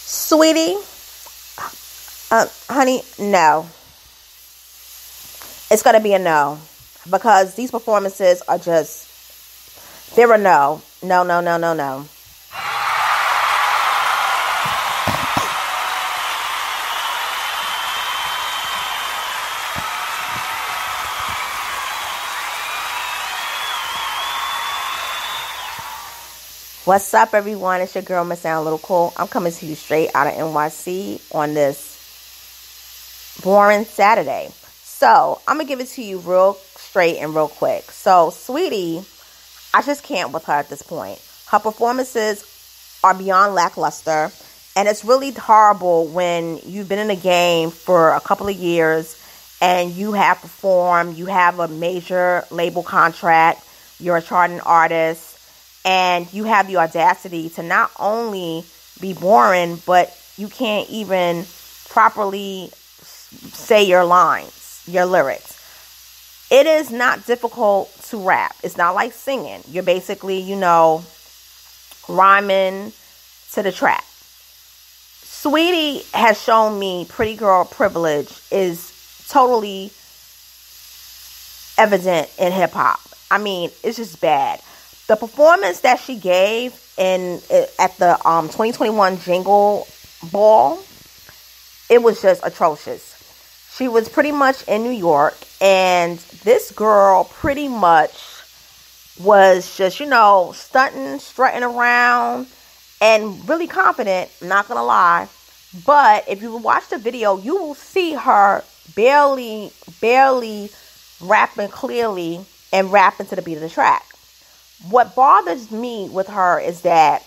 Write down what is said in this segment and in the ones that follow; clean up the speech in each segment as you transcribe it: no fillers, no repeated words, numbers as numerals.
Sweetie, honey, no. It's going to be a no. Because these performances are they're a no. No, no, no, no, no. What's up, everyone? It's your girl, Miss Sound a Little Cool. I'm coming to you straight out of NYC on this boring Saturday. So, I'm going to give it to you real straight and real quick. So, Saweetie, I just can't with her at this point. Her performances are beyond lackluster. And it's really horrible when you've been in the game for a couple of years and you have performed, you have a major label contract, you're a charting artist, and you have the audacity to not only be boring, but you can't even properly say your lines, your lyrics. It is not difficult to rap. It's not like singing. You're basically, rhyming to the track. Saweetie has shown me pretty girl privilege is totally evident in hip hop. I mean, it's just bad. The performance that she gave at the 2021 Jingle Ball, it was just atrocious. She was pretty much in New York, and this girl pretty much was just, stunting, strutting around, and really confident, not gonna lie. But if you watch the video, you will see her barely rapping clearly and rapping to the beat of the track. What bothers me with her is that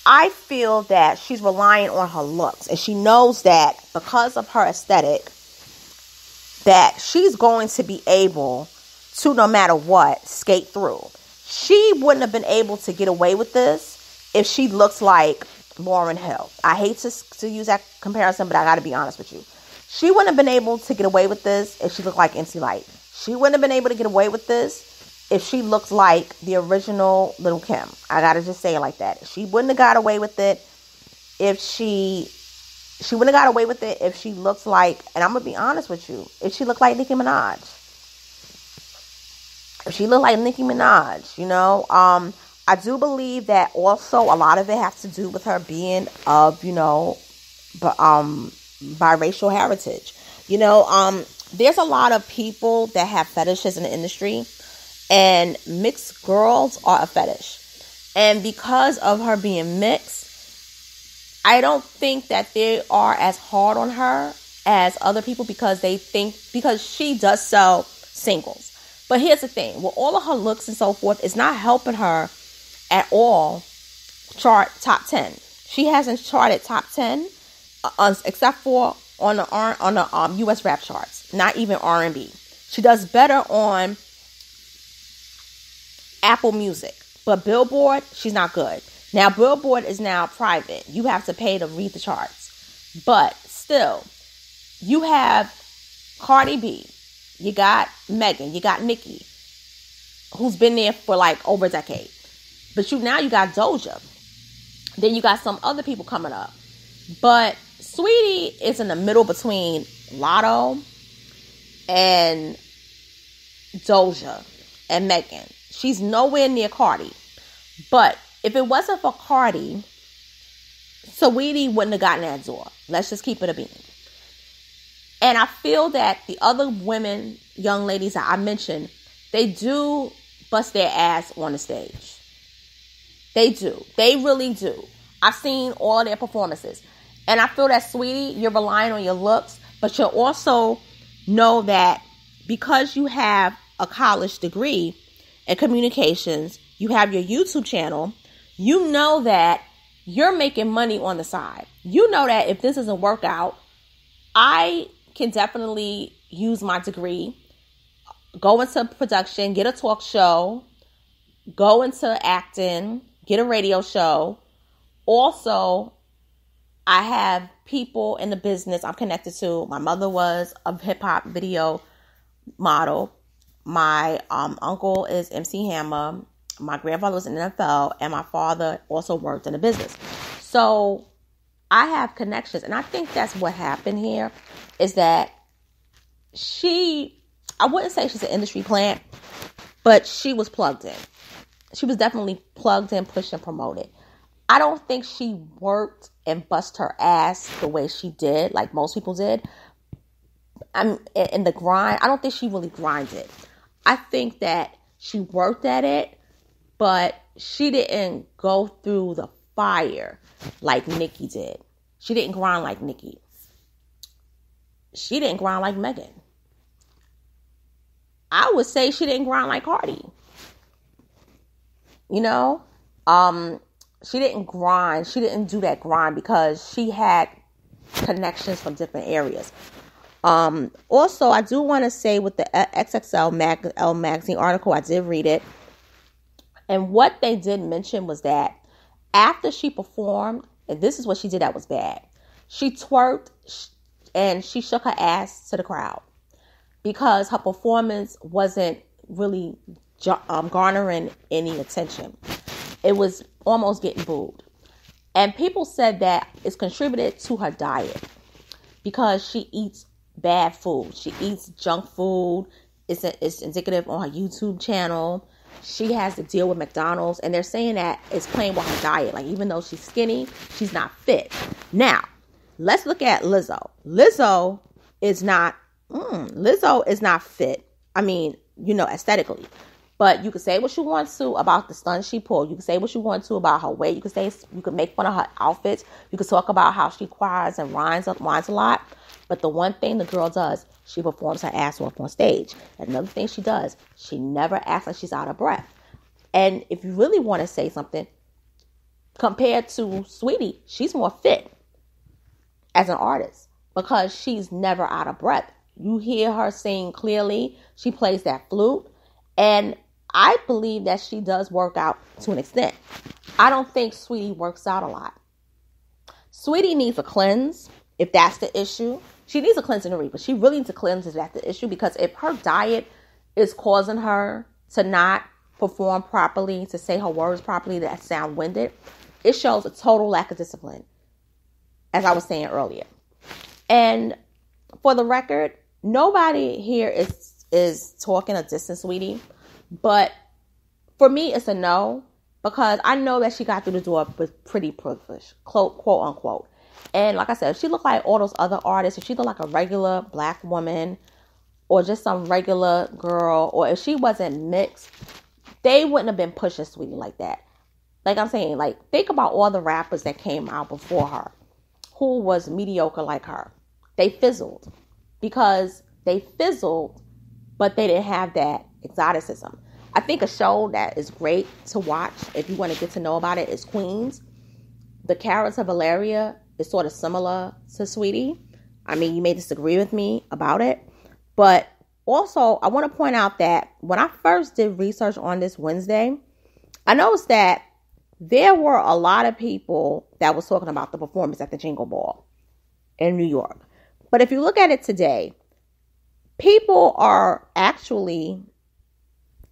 I feel that she's relying on her looks, and she knows that because of her aesthetic that she's going to be able to, no matter what, skate through. She wouldn't have been able to get away with this if she looks like Lauryn Hill. I hate to use that comparison, but I got to be honest with you. She wouldn't have been able to get away with this if she looked like MC Light. She wouldn't have been able to get away with this if she looked like the original Lil' Kim. I gotta just say it like that. She wouldn't have got away with it if she wouldn't have got away with it if she looked like, and I'm gonna be honest with you, if she looked like Nicki Minaj. If she looked like Nicki Minaj, I do believe that also a lot of it has to do with her being of, biracial heritage. There's a lot of people that have fetishes in the industry. And mixed girls are a fetish. And because of her being mixed, I don't think that they are as hard on her as other people because she does sell singles. But here's the thing. With all of her looks and so forth, it's not helping her at all chart top 10. She hasn't charted top 10 except for on the US rap charts. Not even R&B. She does better on Apple Music, but Billboard, she's not good. Now, Billboard is now private. You have to pay to read the charts. But still, you have Cardi B, you got Megan, you got Nicki, who's been there for like over a decade. But now you got Doja. Then you got some other people coming up. But Saweetie is in the middle between Lotto and Doja and Megan. She's nowhere near Cardi. But if it wasn't for Cardi, Saweetie wouldn't have gotten that door. Let's just keep it a bean. And I feel that the other women, young ladies that I mentioned, they do bust their ass on the stage. They do. They really do. I've seen all their performances. And I feel that, Saweetie, you're relying on your looks, but you also know that because you have a college degree in communications, you have your YouTube channel, you know that you're making money on the side. You know that if this doesn't work out, I can definitely use my degree, go into production, get a talk show, go into acting, get a radio show. Also, I have people in the business I'm connected to. My mother was a hip-hop video model. My uncle is MC Hammer. My grandfather was in the NFL, and my father also worked in the business. So I have connections. And I think that's what happened here is that I wouldn't say she's an industry plant, but she was plugged in. She was definitely plugged in, pushed and promoted. I don't think she worked and bust her ass the way she did, like most people did. In the grind, I don't think she really grinded. I think that she worked at it, but she didn't go through the fire like Nicki did. She didn't grind like Nicki. She didn't grind like Megan. I would say she didn't grind like Cardi. You know? She didn't grind. She didn't do that grind because she had connections from different areas. Also, I do want to say with the XXL magazine article, I did read it. And what they did mention was that after she performed, and this is what she did that was bad. She twerked and she shook her ass to the crowd because her performance wasn't really garnering any attention. It was almost getting booed. And people said that it's contributed to her diet because she eats bad food. She eats junk food. It's indicative on her YouTube channel. She has to deal with McDonald's, and they're saying that it's playing with her diet. Like, even though she's skinny, she's not fit. Now, let's look at Lizzo. Lizzo is not fit. I mean, aesthetically. But you can say what you want to about the stunts she pulled. You can say what you want to about her weight. You can make fun of her outfits. You can talk about how she cries and whines a lot. But the one thing the girl does, she performs her ass off on stage. Another thing she does, she never acts like she's out of breath. And if you really want to say something, compared to Saweetie, she's more fit as an artist because she's never out of breath. You hear her sing clearly. She plays that flute. And I believe that she does work out to an extent. I don't think Saweetie works out a lot. Saweetie needs a cleanse, if that's the issue. She needs a cleanse in the reap, but she really needs a cleanse if that's the issue, because if her diet is causing her to not perform properly, to say her words properly, that sound winded, it shows a total lack of discipline, as I was saying earlier. And for the record, nobody here is talking or dissing Saweetie, but for me, it's a no, because I know that she got through the door with pretty privilege, quote unquote. And like I said, if she looked like all those other artists, if she looked like a regular black woman or just some regular girl, or if she wasn't mixed, they wouldn't have been pushing Saweetie like that. Like I'm saying, like, think about all the rappers that came out before her who was mediocre like her. They fizzled because they fizzled, but they didn't have that exoticism. I think a show that is great to watch if you want to get to know about it is Queens. The character Valeria is sort of similar to Saweetie. I mean, you may disagree with me about it, but also I want to point out that when I first did research on this Wednesday, I noticed that there were a lot of people that was talking about the performance at the Jingle Ball in New York. But if you look at it today, people are actually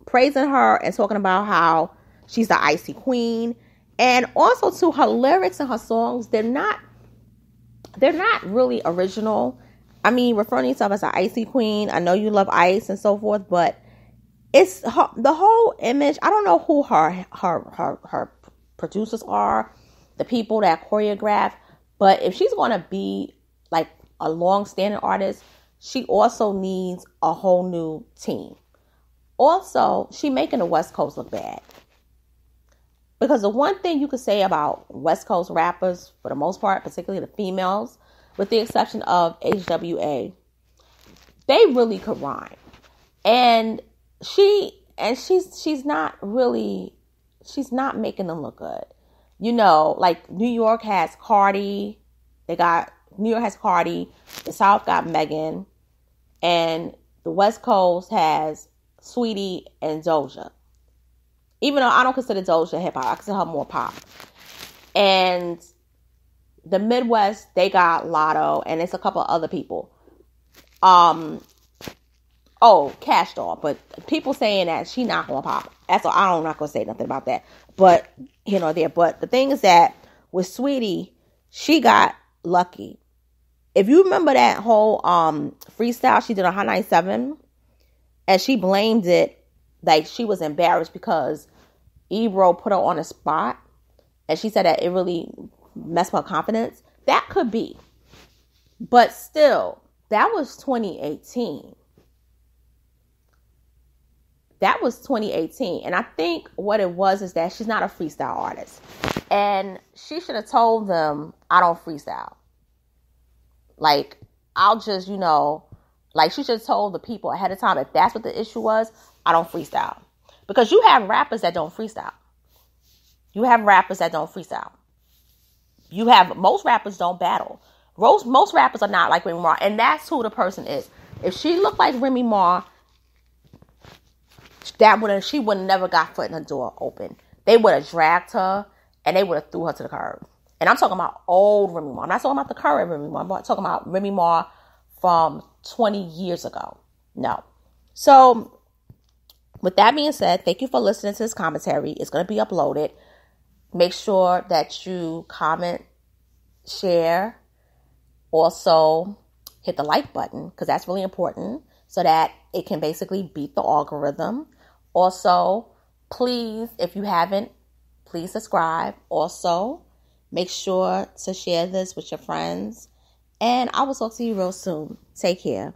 praising her and talking about how she's the icy queen. And also, to her lyrics and her songs, they're not really original. I mean, referring to yourself as an icy queen, I know you love ice and so forth, but it's the whole image. I don't know who her producers are, the people that choreograph, but if she's going to be like a long-standing artist, she also needs a whole new team. Also, she making the West Coast look bad. Because the one thing you could say about West Coast rappers, for the most part, particularly the females, with the exception of HWA, they really could rhyme. And she's not making them look good. You know, like New York has Cardi, the South got Megan, and the West Coast has Saweetie and Doja. Even though I don't consider Doja hip hop, I consider her more pop. And the Midwest, they got Lotto, and it's a couple of other people. Cash Doll, but people saying that she not gonna pop. That's all. I'm not gonna say nothing about that. But but the thing is that with Saweetie, she got lucky. If you remember that whole freestyle she did on Hot 97, and she blamed it like she was embarrassed because Ebro put her on the spot, and she said that it really messed with her confidence. That could be. But still, that was 2018. That was 2018. And I think what it was is that she's not a freestyle artist. And she should have told them, I don't freestyle. Like, I'll just, like she should have told the people ahead of time, if that's what the issue was, I don't freestyle. Because you have rappers that don't freestyle. You have rappers that don't freestyle. Most rappers don't battle. Most rappers are not like Remy Ma. And that's who the person is. If she looked like Remy Ma, she would have never got foot in the door open. They would have dragged her and they would have threw her to the curb. And I'm talking about old Remy Ma. I'm not talking about the current Remy Ma. I'm talking about Remy Ma from 20 years ago. No. So, with that being said, thank you for listening to this commentary. It's going to be uploaded. Make sure that you comment, share. Also, hit the like button because that's really important so that it can basically beat the algorithm. Also, please, if you haven't, please subscribe. Also, make sure to share this with your friends. And I will talk to you real soon. Take care.